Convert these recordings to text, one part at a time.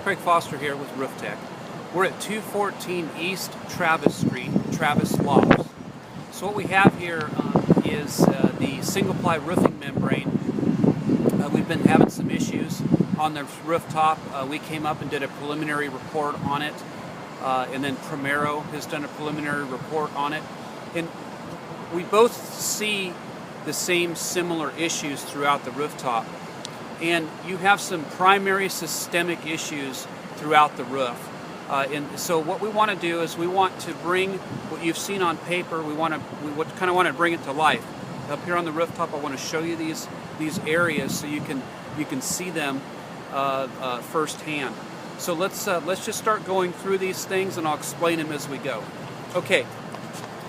Craig Foster here with Roof Tech. We're at 214 East Travis Street, Travis Lofts. So what we have here is the single-ply roofing membrane. We've been having some issues on the rooftop. We came up and did a preliminary report on it, and then Primero has done a preliminary report on it. And we both see the same similar issues throughout the rooftop. And you have some primary systemic issues throughout the roof. And so what we want to do is we want to bring what you've seen on paper, we kind of want to bring it to life. Up here on the rooftop, I want to show you these areas so you can see them firsthand. So let's just start going through these things, and I'll explain them as we go. Okay,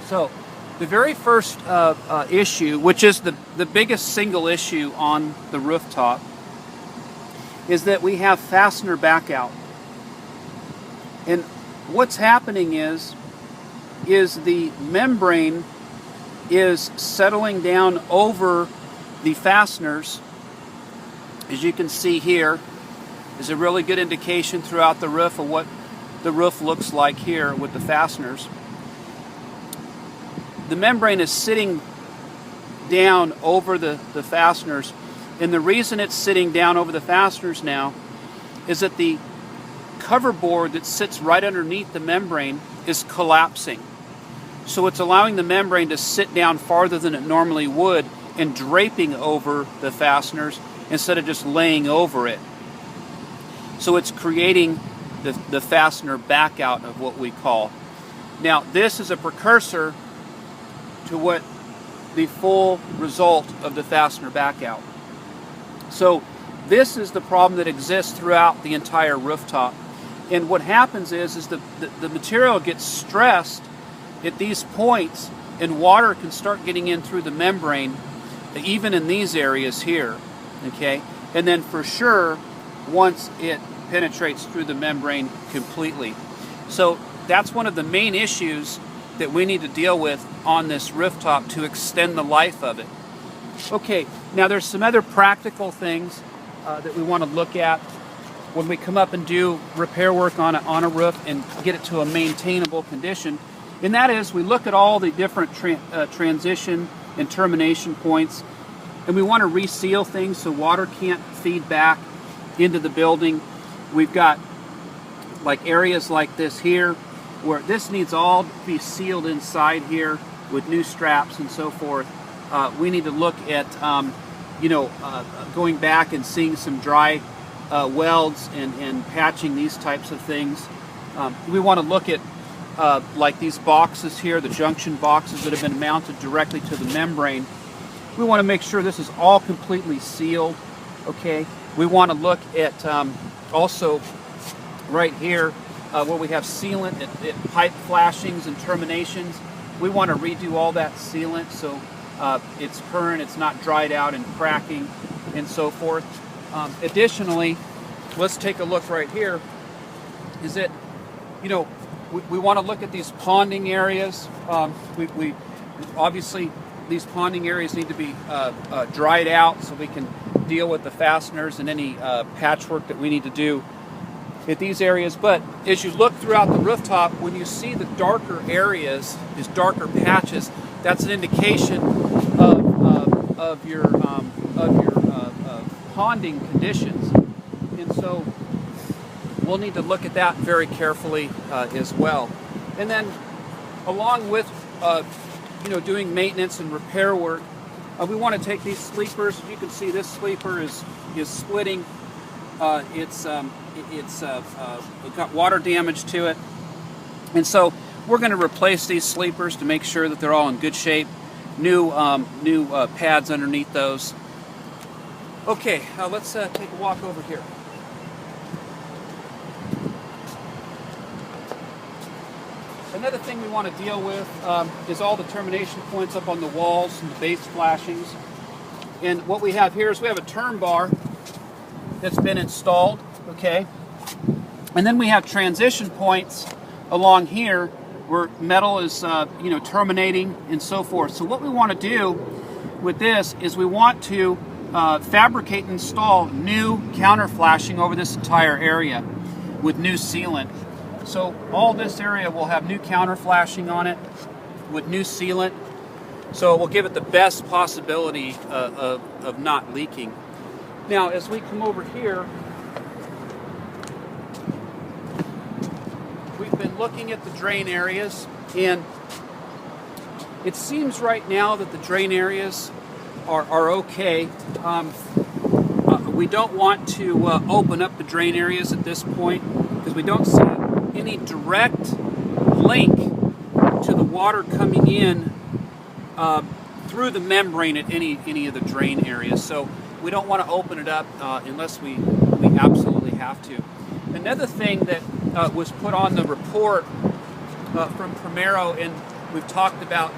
so the very first issue, which is the biggest single issue on the rooftop, is that we have fastener backout. And what's happening is the membrane is settling down over the fasteners. As you can see here, is a really good indication throughout the roof of what the roof looks like here with the fasteners. The membrane is sitting down over the fasteners. And the reason it's sitting down over the fasteners now is that the cover board that sits right underneath the membrane is collapsing. So it's allowing the membrane to sit down farther than it normally would and draping over the fasteners instead of just laying over it. So it's creating the fastener backout of what we call. Now this is a precursor to what the full result of the fastener backout. So this is the problem that exists throughout the entire rooftop. And what happens is the material gets stressed at these points, and water can start getting in through the membrane, even in these areas here. Okay? And then for sure, once it penetrates through the membrane completely. So that's one of the main issues that we need to deal with on this rooftop to extend the life of it. Okay, now there's some other practical things that we want to look at when we come up and do repair work on a roof and get it to a maintainable condition. And that is, we look at all the different transition and termination points, and we want to reseal things so water can't feed back into the building. We've got like areas like this here where this needs all to be sealed inside here with new straps and so forth. We need to look at going back and seeing some dry welds and patching these types of things. We want to look at like these boxes here, the junction boxes that have been mounted directly to the membrane. We want to make sure this is all completely sealed. Okay. We want to look at also right here where we have sealant at pipe flashings and terminations. We want to redo all that sealant so it's current, it's not dried out and cracking and so forth. Additionally, let's take a look right here. Is that, we want to look at these ponding areas. We obviously, these ponding areas need to be dried out so we can deal with the fasteners and any patchwork that we need to do at these areas. But as you look throughout the rooftop, when you see the darker areas, these darker patches, that's an indication of your ponding conditions. And so we'll need to look at that very carefully as well. And then along with doing maintenance and repair work, we want to take these sleepers. You can see this sleeper is splitting. It's got water damage to it. And so we're going to replace these sleepers to make sure that they're all in good shape. New pads underneath those. Okay, let's take a walk over here. Another thing we want to deal with is all the termination points up on the walls and the base flashings. And what we have here is we have a term bar that's been installed, okay? And then we have transition points along here where metal is terminating and so forth. So what we want to do with this is we want to fabricate and install new counter flashing over this entire area. with new sealant. So all this area will have new counter flashing on it with new sealant. So it will give it the best possibility of not leaking. Now, as we come over here, we've been looking at the drain areas, and it seems right now that the drain areas are okay. We don't want to open up the drain areas at this point because we don't see any direct link to the water coming in through the membrane at any of the drain areas. So we don't want to open it up unless we absolutely have to. Another thing that was put on the report from Primero, and we've talked about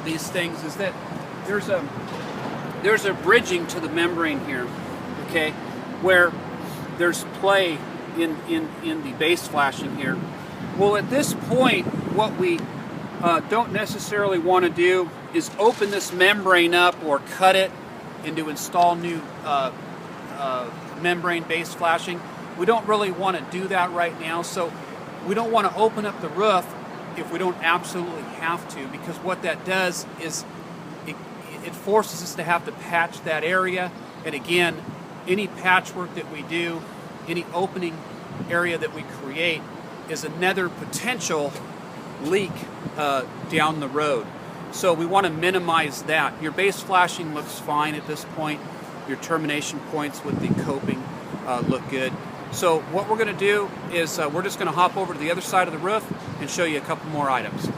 these things, is that there's a bridging to the membrane here, okay, where there's play in the base flashing here. Well, at this point, what we don't necessarily want to do is open this membrane up or cut it and to install new membrane base flashing. We don't really want to do that right now, so we don't want to open up the roof if we don't absolutely have to, because what that does is it forces us to have to patch that area. And again, any patchwork that we do, any opening area that we create is another potential leak down the road. So we want to minimize that. Your base flashing looks fine at this point. Your termination points with the coping look good. So what we're going to do is we're just going to hop over to the other side of the roof and show you a couple more items.